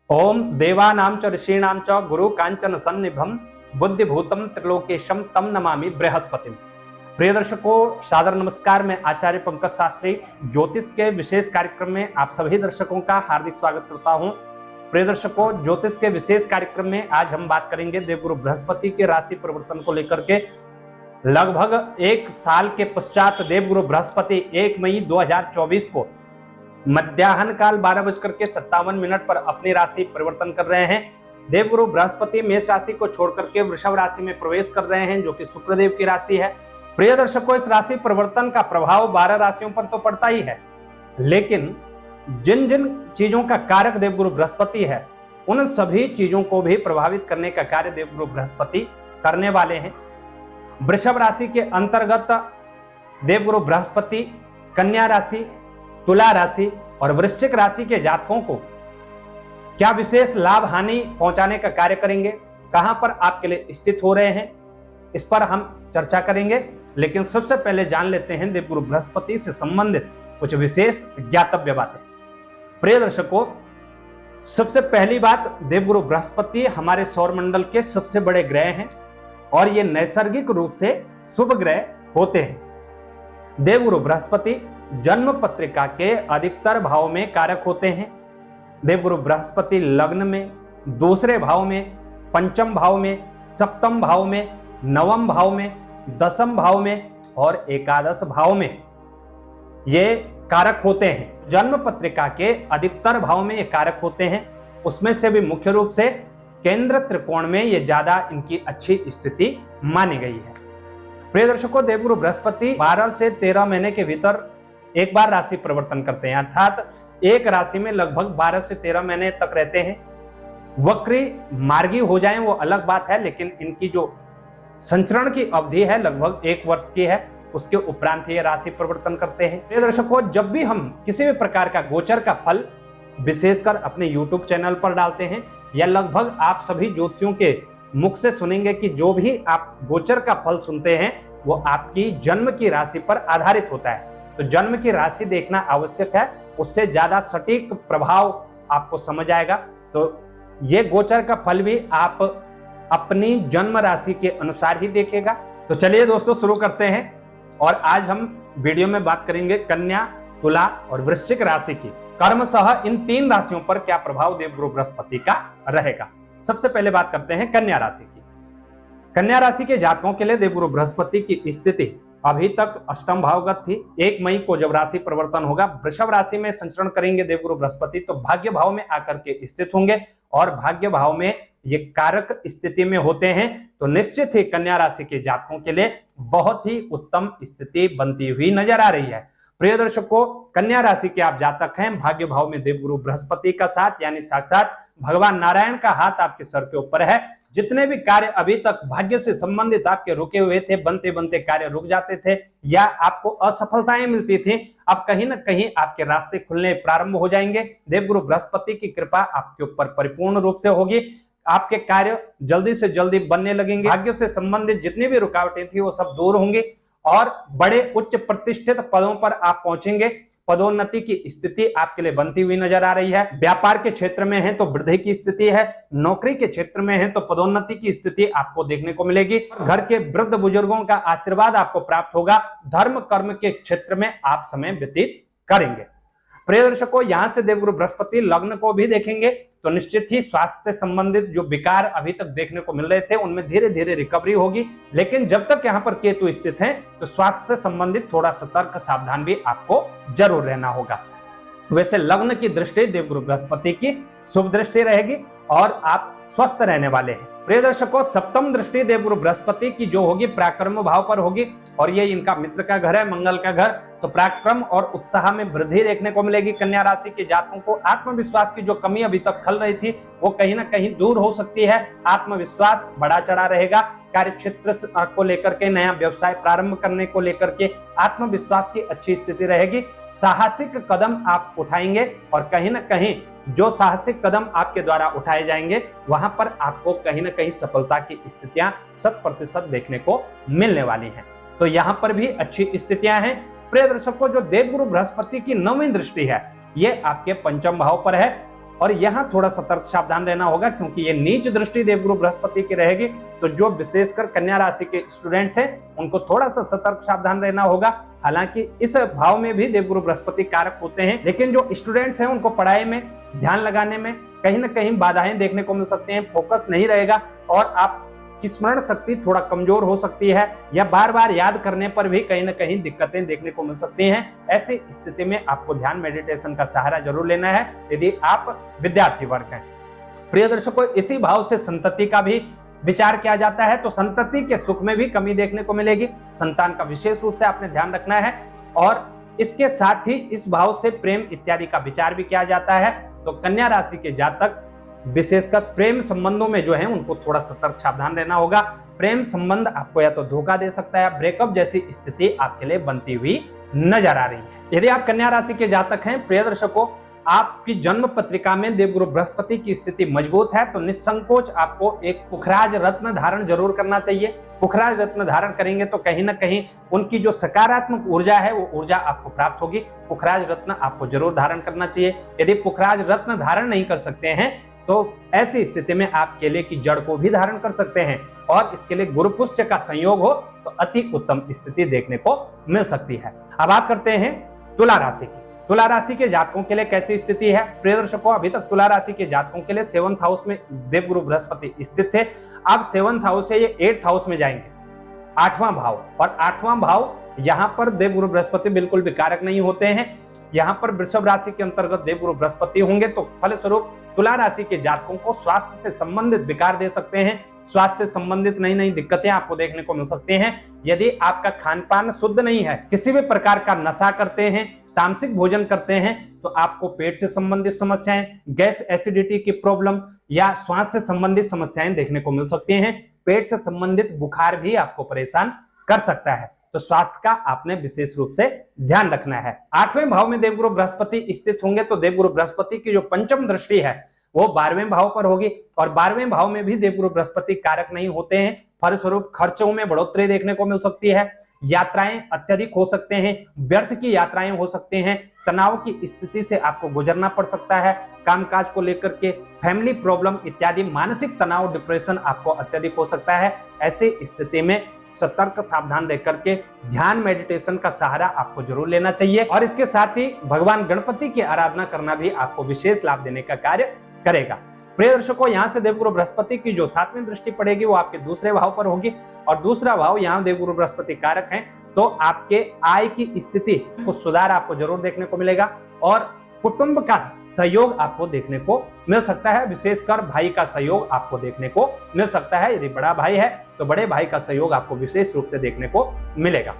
ओम देवानां च ऋषीणां च गुरु कांचन सन्निभं बुद्धिभूतम त्रिलोकेशम तम नमामि बृहस्पतिम। प्रिय दर्शकों, सादर नमस्कार। मैं आचार्य पंकज शास्त्री ज्योतिष के विशेष कार्यक्रम में आप सभी दर्शकों का हार्दिक स्वागत करता हूं। प्रिय दर्शकों, ज्योतिष के विशेष कार्यक्रम में आज हम बात करेंगे देवगुरु बृहस्पति के राशि परिवर्तन को लेकर के। लगभग एक साल के पश्चात देवगुरु बृहस्पति 1 मई 2024 को मध्याह्न काल 12:57 पर अपनी राशि परिवर्तन कर रहे हैं। देवगुरु बृहस्पति मेष राशि को छोड़कर के वृषभ राशि में प्रवेश कर रहे हैं, जो कि शुक्रदेव की राशि है। प्रिय दर्शकों, इस राशि परिवर्तन का प्रभाव 12 राशियों पर तो पड़ता ही है, लेकिन जिन जिन चीजों का कारक देवगुरु बृहस्पति है, उन सभी चीजों को भी प्रभावित करने का कार्य देवगुरु बृहस्पति करने वाले हैं। वृषभ राशि के अंतर्गत देवगुरु बृहस्पति कन्या राशि, तुला राशि और वृश्चिक राशि के जातकों को क्या विशेष लाभ हानि पहुंचाने का कार्य करेंगे, कहां पर आपके लिए स्थित हो रहे हैं, इस पर हम चर्चा करेंगे। लेकिन सबसे पहले जान लेते हैं देवगुरु बृहस्पति से संबंधित कुछ विशेष ज्ञातव्य बातें। प्रिय दर्शकों, सबसे पहली बात, देवगुरु बृहस्पति हमारे सौर मंडल के सबसे बड़े ग्रह हैं और ये नैसर्गिक रूप से शुभ ग्रह होते हैं। देवगुरु बृहस्पति जन्म पत्रिका के अधिकतर भाव में कारक होते हैं। देवगुरु बृहस्पति लग्न में, दूसरे भाव में, पंचम भाव में, सप्तम भाव में, नवम भाव में, दसम भाव में और एकादश भाव में ये कारक होते हैं। जन्म पत्रिका के अधिकतर भाव में ये कारक होते हैं। उसमें से भी मुख्य रूप से केंद्र त्रिकोण में ये ज्यादा इनकी अच्छी स्थिति मानी गई है। प्रिय दर्शकों, देवगुरु बृहस्पति 12 से 13 महीने के भीतर एक बार राशि परिवर्तन करते हैं, अर्थात एक राशि में लगभग 12 से 13 महीने तक रहते हैं। वक्री मार्गी हो जाएं वो अलग बात है, लेकिन इनकी जो संचरण की अवधि है लगभग 1 वर्ष की है, उसके उपरांत ये राशि परिवर्तन करते हैं। प्रिय दर्शकों, जब भी हम किसी भी प्रकार का गोचर का फल विशेषकर अपने YouTube चैनल पर डालते हैं, या लगभग आप सभी ज्योतिषियों के मुख से सुनेंगे कि जो भी आप गोचर का फल सुनते हैं वो आपकी जन्म की राशि पर आधारित होता है। तो जन्म की राशि देखना आवश्यक है, उससे ज्यादा सटीक प्रभाव आपको समझ आएगा। तो ये गोचर का फल भी आप अपनी जन्म राशि के अनुसार ही देखेगा। तो चलिए दोस्तों, शुरू करते हैं। और आज हम वीडियो में बात करेंगे कन्या, तुला और वृश्चिक राशि की। कर्मशः इन 3 राशियों पर क्या प्रभाव देवगुरु बृहस्पति का रहेगा। सबसे पहले बात करते हैं कन्या राशि की। कन्या राशि के जातकों के लिए देवगुरु बृहस्पति की स्थिति अभी तक अष्टम भावगत थी। 1 मई को जब राशि परिवर्तन होगा, वृषभ राशि में संचरण करेंगे देवगुरु बृहस्पति, तो भाग्य भाव में आकर के स्थित होंगे और भाग्य भाव में ये कारक स्थिति में होते हैं। तो निश्चित ही कन्या राशि के जातकों के लिए बहुत ही उत्तम स्थिति बनती हुई नजर आ रही है। प्रिय दर्शकों, कन्या राशि के आप जातक हैं, भाग्य भाव में देवगुरु बृहस्पति का साथ यानी साक्षात भगवान नारायण का हाथ आपके सर के ऊपर है। जितने भी कार्य अभी तक भाग्य से संबंधित आपके रुके हुए थे, बनते बनते कार्य रुक जाते थे या आपको असफलताएं मिलती थी, अब कहीं ना कहीं आपके रास्ते खुलने प्रारंभ हो जाएंगे। देवगुरु बृहस्पति की कृपा आपके ऊपर परिपूर्ण रूप से होगी। आपके कार्य जल्दी से जल्दी बनने लगेंगे। भाग्य से संबंधित जितनी भी रुकावटें थी वो सब दूर होंगी और बड़े उच्च प्रतिष्ठित पदों पर आप पहुंचेंगे। पदोन्नति की स्थिति आपके लिए बनती हुई नजर आ रही है। व्यापार के क्षेत्र में है तो वृद्धि की स्थिति है, नौकरी के क्षेत्र में है तो पदोन्नति की स्थिति आपको देखने को मिलेगी। घर के वृद्ध बुजुर्गों का आशीर्वाद आपको प्राप्त होगा। धर्म कर्म के क्षेत्र में आप समय व्यतीत करेंगे। प्रिय दर्शकों, यहां से देवगुरु बृहस्पति लग्न को भी देखेंगे तो निश्चित ही स्वास्थ्य से संबंधित जो विकार अभी तक देखने को मिल रहे थे उनमें धीरे धीरे रिकवरी होगी। लेकिन जब तक यहाँ पर केतु स्थित हैं तो स्वास्थ्य से संबंधित थोड़ा सतर्क सावधान भी आपको जरूर रहना होगा। वैसे लग्न की दृष्टि देवगुरु बृहस्पति की शुभ दृष्टि रहेगी और आप स्वस्थ रहने वाले हैं। प्रिय दर्शकों, सप्तम दृष्टि देवगुरु बृहस्पति की जो होगी पराक्रम भाव पर होगी और ये इनका मित्र का घर है, मंगल का घर। तो पराक्रम और उत्साह में वृद्धि देखने को मिलेगी। कन्या राशि के जातकों को आत्मविश्वास की जो कमी अभी तक खल रही थी वो कहीं ना कहीं दूर हो सकती है। आत्मविश्वास बढ़ा चढ़ा रहेगा। कार्य क्षेत्र को लेकर के, नया व्यवसाय प्रारंभ करने को लेकर के आत्मविश्वास की अच्छी स्थिति रहेगी। साहसिक कदम आप उठाएंगे और कहीं ना कहीं जो साहसिक कदम आपके द्वारा उठाए जाएंगे वहां पर आपको कहीं ना कहीं सफलता की स्थितियां 100% देखने को मिलने वाली हैं। तो यहां पर भी अच्छी स्थितियां हैं। प्रिय दर्शकों, जो देवगुरु बृहस्पति की 9वीं दृष्टि है ये आपके पंचम भाव पर है और यहां थोड़ा सतर्क सावधान रहना होगा, क्योंकि ये नीच दृष्टि देवगुरु बृहस्पति की रहेगी। तो जो विशेषकर कन्या राशि के स्टूडेंट्स हैं उनको थोड़ा सा सतर्क सावधान रहना होगा। हालांकि इस भाव में भी देवगुरु बृहस्पति कारक होते हैं, लेकिन जो स्टूडेंट्स हैं उनको पढ़ाई में ध्यान लगाने में कहीं ना कहीं बाधाएं देखने को मिल सकती हैं, फोकस नहीं रहेगा और आपकी स्मरण शक्ति थोड़ा कमजोर हो सकती है, या बार बार याद करने पर भी कहीं ना कहीं दिक्कतें देखने को मिल सकती हैं। ऐसी स्थिति में आपको ध्यान मेडिटेशन का सहारा जरूर लेना है यदि आप विद्यार्थी वर्ग हैं। प्रिय दर्शकों, इसी भाव से संतति का भी विचार किया जाता है, तो संतति के सुख में भी कमी देखने को मिलेगी। संतान का विशेष रूप से आपने ध्यान रखना है, और इसके साथ ही इस भाव से प्रेम इत्यादि का विचार भी किया जाता है। तो कन्या राशि के जातक विशेषकर प्रेम संबंधों में जो है उनको थोड़ा सतर्क सावधान रहना होगा। प्रेम संबंध आपको या तो धोखा दे सकता है, ब्रेकअप जैसी स्थिति आपके लिए बनती हुई नजर आ रही है। यदि आप कन्या राशि के जातक हैं, प्रिय दर्शकों, आपकी जन्म पत्रिका में देवगुरु बृहस्पति की स्थिति मजबूत है, तो निसंकोच आपको एक पुखराज रत्न धारण जरूर करना चाहिए। पुखराज रत्न धारण करेंगे तो कहीं ना कहीं उनकी जो सकारात्मक ऊर्जा है वो ऊर्जा आपको प्राप्त होगी। पुखराज रत्न आपको जरूर धारण करना चाहिए। यदि पुखराज रत्न धारण नहीं कर सकते हैं तो ऐसी स्थिति में आप केले की जड़ को भी धारण कर सकते हैं, और इसके लिए गुरु पुष्य का संयोग हो तो अति उत्तम स्थिति देखने को मिल सकती है। अब बात करते हैं तुला राशि की। तुला राशि के जातकों के लिए कैसी स्थिति है? प्रिय दर्शकों, अभी तक तुला राशि के जातकों के लिए 7th हाउस में देवगुरु बृहस्पति स्थित थे। अब 7th हाउस से ये 8th हाउस में जाएंगे, 8वां भाव, और 8वां भाव यहां पर देवगुरु बृहस्पति बिल्कुल भी कारक नहीं होते हैं। यहां पर वृषभ राशि के अंतर्गत देवगुरु बृहस्पति होंगे, तो फलस्वरूप तुला राशि के जातकों को स्वास्थ्य से संबंधित विकार दे सकते हैं। स्वास्थ्य से संबंधित नई नई दिक्कतें आपको देखने को मिल सकती हैं। यदि आपका खान पान शुद्ध नहीं है, किसी भी प्रकार का नशा करते हैं, तामसिक भोजन करते हैं, तो आपको पेट से संबंधित समस्याएं, गैस एसिडिटी की प्रॉब्लम या श्वास से संबंधित समस्याएं देखने को मिल सकती हैं। पेट से संबंधित बुखार भी आपको परेशान कर सकता है, तो स्वास्थ्य का आपने विशेष रूप से ध्यान रखना है। 8वें भाव में देवगुरु बृहस्पति स्थित होंगे, तो देवगुरु बृहस्पति की जो पंचम दृष्टि है वो 12वें भाव पर होगी, और 12वें भाव में भी देवगुरु बृहस्पति कारक नहीं होते हैं। फलस्वरूप खर्चों में बढ़ोतरी देखने को मिल सकती है, यात्राएं अत्यधिक हो सकते हैं, व्यर्थ की यात्राएं हो सकते हैं, तनाव की स्थिति से आपको गुजरना पड़ सकता है, कामकाज को लेकर के फैमिली प्रॉब्लम इत्यादि मानसिक तनाव, डिप्रेशन आपको अत्यधिक हो सकता है। ऐसी स्थिति में सतर्क सावधान रह करके ध्यान मेडिटेशन का सहारा आपको जरूर लेना चाहिए, और इसके साथ ही भगवान गणपति की आराधना करना भी आपको विशेष लाभ देने का कार्य करेगा। प्रिय दर्शकों, यहाँ से देवगुरु बृहस्पति की जो 7वीं दृष्टि पड़ेगी वो आपके दूसरे भाव पर होगी, और दूसरा भाव यहाँ देवगुरु बृहस्पति कारक हैं, तो आपके आय की स्थिति को सुधार आपको जरूर देखने को मिलेगा, और कुटुंब का सहयोग आपको देखने को मिल सकता है। विशेषकर भाई का सहयोग आपको देखने को मिल सकता है। यदि बड़ा भाई है तो बड़े भाई का सहयोग आपको विशेष रूप से देखने को मिलेगा।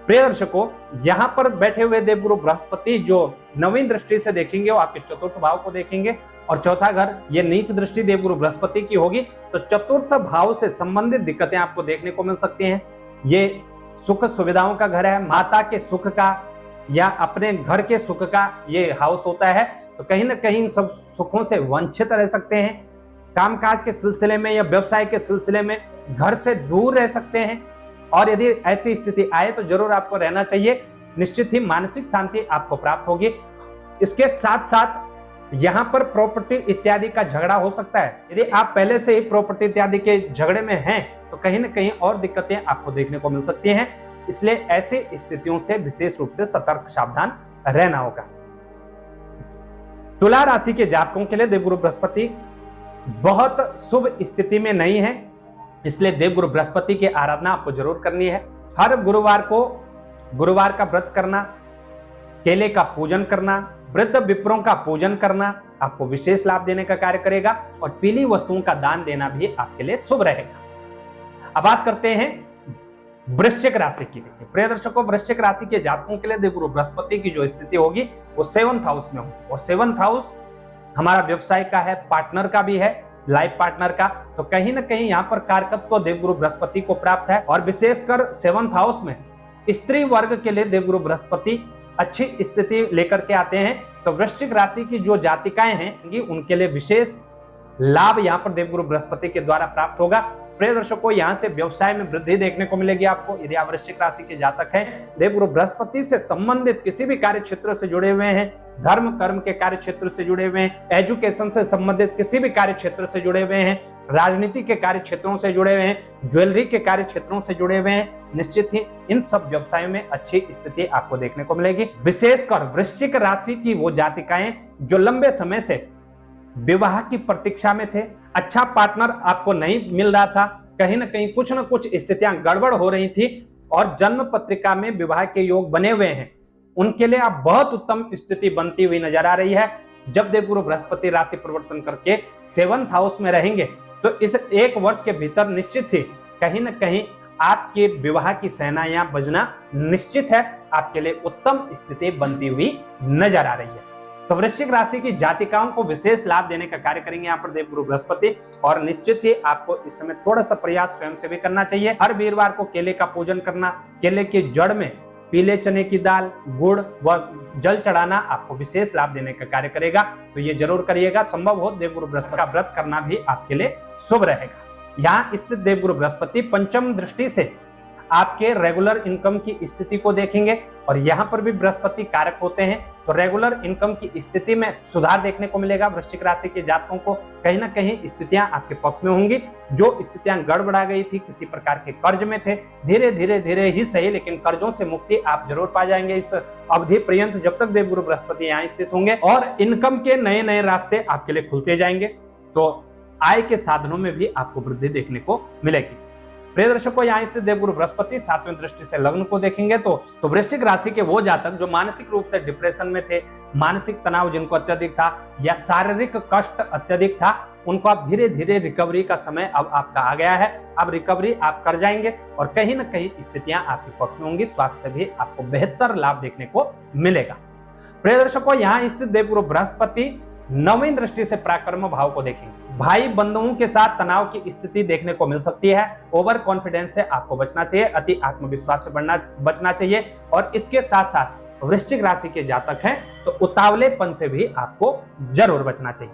प्रिय दर्शकों, यहाँ पर बैठे हुए देवगुरु बृहस्पति जो 9वीं दृष्टि से देखेंगे वो आपके 4th भाव को देखेंगे, और 4था घर ये नीच दृष्टि देवगुरु बृहस्पति की होगी, तो 4th भाव से संबंधित दिक्कतें आपको देखने को मिल सकती हैं। ये सुख सुविधाओं का घर है, माता के सुख का या अपने घर के सुख का ये हाउस होता है, तो कहीं ना कहीं इन सब सुखों से वंचित रह सकते हैं। कामकाज के सिलसिले में या व्यवसाय के सिलसिले में घर से दूर रह सकते हैं, और यदि ऐसी स्थिति आए तो जरूर आपको रहना चाहिए। निश्चित ही मानसिक शांति आपको प्राप्त होगी। इसके साथ साथ यहाँ पर प्रॉपर्टी इत्यादि का झगड़ा हो सकता है। यदि आप पहले से ही प्रॉपर्टी इत्यादि के झगड़े में हैं तो कहीं ना कहीं और दिक्कतें आपको देखने को मिल सकती हैं, इसलिए ऐसी स्थितियों से विशेष रूप से सतर्क सावधान रहना होगा। तुला राशि के जातकों के लिए देवगुरु बृहस्पति बहुत शुभ स्थिति में नहीं है, इसलिए देवगुरु बृहस्पति की आराधना आपको जरूर करनी है। हर गुरुवार को गुरुवार का व्रत करना, केले का पूजन करना, वृद्ध विप्रों का पूजन करना आपको विशेष लाभ देने का कार्य करेगा, और पीली वस्तुओं का दान देना भी आपके लिए शुभ रहेगा। अब बात करते हैं वृश्चिक राशि की। प्रिय दर्शकों, वृश्चिक राशि के जातकों के लिए देवगुरु बृहस्पति की जो स्थिति होगी वो 7th हाउस में होगी, और 7th हाउस हमारा व्यवसाय का है, पार्टनर का भी है, लाइफ पार्टनर का, तो कहीं ना कहीं यहाँ पर कारकत्व देवगुरु बृहस्पति को प्राप्त है। और विशेषकर 7th हाउस में स्त्री वर्ग के लिए देवगुरु बृहस्पति अच्छी स्थिति लेकर के आते हैं, तो वृश्चिक राशि की जो जातिकाएं हैं उनके लिए विशेष लाभ यहाँ पर देवगुरु बृहस्पति के द्वारा प्राप्त होगा। प्रिय दर्शकों, यहाँ से व्यवसाय में वृद्धि देखने को मिलेगी आपको। यदि आप वृश्चिक राशि के जातक हैं, देवगुरु बृहस्पति से संबंधित किसी भी कार्य क्षेत्र से जुड़े हुए हैं, धर्म कर्म के कार्य क्षेत्र से जुड़े हुए हैं, एजुकेशन से संबंधित किसी भी कार्य क्षेत्र से जुड़े हुए हैं, राजनीति के कार्य क्षेत्रों से जुड़े हुए हैं, ज्वेलरी के कार्य क्षेत्रों से जुड़े हुए हैं, निश्चित ही इन सब व्यवसायों में अच्छी स्थिति आपको देखने को मिलेगी। विशेषकर वृश्चिक राशि की वो जातिकाएं जो लंबे समय से विवाह की प्रतीक्षा में थे, अच्छा पार्टनर आपको नहीं मिल रहा था, कहीं ना कहीं कुछ ना कुछ स्थितियां गड़बड़ हो रही थी और जन्म पत्रिका में विवाह के योग बने हुए हैं, उनके लिए अब बहुत उत्तम स्थिति बनती हुई नजर आ रही है। जब देवगुरु बृहस्पति राशि परिवर्तन करके 7th हाउस में रहेंगे तो इस 1 वर्ष के भीतर निश्चित ही कहीं ना कहीं आपके विवाह की सहनाइयां बजना निश्चित है, आपके लिए उत्तम स्थिति बनती हुई नजर आ रही है। तो वृश्चिक राशि की जातिकाओं को विशेष लाभ देने का कार्य करेंगे यहाँ पर देवगुरु बृहस्पति, और निश्चित ही आपको इस समय थोड़ा सा प्रयास स्वयं से भी करना चाहिए। हर वीरवार को केले का पूजन करना, केले की जड़ में पीले चने की दाल, गुड़ व जल चढ़ाना आपको विशेष लाभ देने का कार्य करेगा, तो ये जरूर करिएगा। संभव हो देवगुरु बृहस्पति का व्रत करना भी आपके लिए शुभ रहेगा। यहाँ स्थित देवगुरु बृहस्पति पंचम दृष्टि से आपके रेगुलर इनकम की स्थिति को देखेंगे, और यहाँ पर भी बृहस्पति कारक होते हैं, तो रेगुलर इनकम की स्थिति में सुधार देखने को मिलेगा। वृश्चिक राशि के जातकों को कहीं ना कहीं स्थितियां आपके पक्ष में होंगी। जो स्थितियां गड़बड़ा गई थी, किसी प्रकार के कर्ज में थे, धीरे ही सही लेकिन कर्जों से मुक्ति आप जरूर पा जाएंगे इस अवधि पर्यंत, जब तक देवगुरु बृहस्पति यहाँ स्थित होंगे, और इनकम के नए रास्ते आपके लिए खुलते जाएंगे। तो आय के साधनों में भी आपको वृद्धि देखने को मिलेगी। प्रिय दर्शकों, यहाँ स्थित देवगुरु बृहस्पति 7वें दृष्टि से लग्न को देखेंगे तो वृश्चिक राशि के वो जातक जो मानसिक रूप से डिप्रेशन में थे, मानसिक तनाव जिनको अत्यधिक था या शारीरिक कष्ट अत्यधिक था, उनको अब धीरे रिकवरी का समय अब आपका आ गया है। अब रिकवरी आप कर जाएंगे और कहीं ना कहीं स्थितियां आपके पक्ष में होंगी। स्वास्थ्य से भी आपको बेहतर लाभ देखने को मिलेगा। प्रिय दर्शकों, यहाँ स्थित देवगुरु बृहस्पति 9वीं दृष्टि से पराक्रम भाव को देखेंगे। भाई बंधुओं के साथ तनाव की स्थिति देखने को मिल सकती है। ओवर कॉन्फिडेंस से आपको बचना चाहिए, अति आत्मविश्वास से बचना चाहिए, और इसके साथ साथ वृश्चिक राशि के जातक हैं तो उतावलेपन से भी आपको जरूर बचना चाहिए।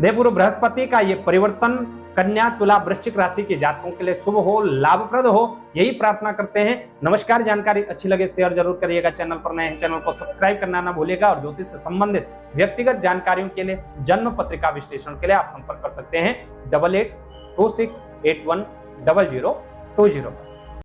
देवगुरु बृहस्पति का ये परिवर्तन कन्या, तुला, वृश्चिक राशि के जातकों के लिए शुभ हो, लाभप्रद हो, यही प्रार्थना करते हैं। नमस्कार। जानकारी अच्छी लगे शेयर जरूर करिएगा। चैनल पर नए हैं, चैनल को सब्सक्राइब करना ना भूलिएगा। और ज्योतिष से संबंधित व्यक्तिगत जानकारियों के लिए, जन्म पत्रिका विश्लेषण के लिए आप संपर्क कर सकते हैं 8826810020 पर।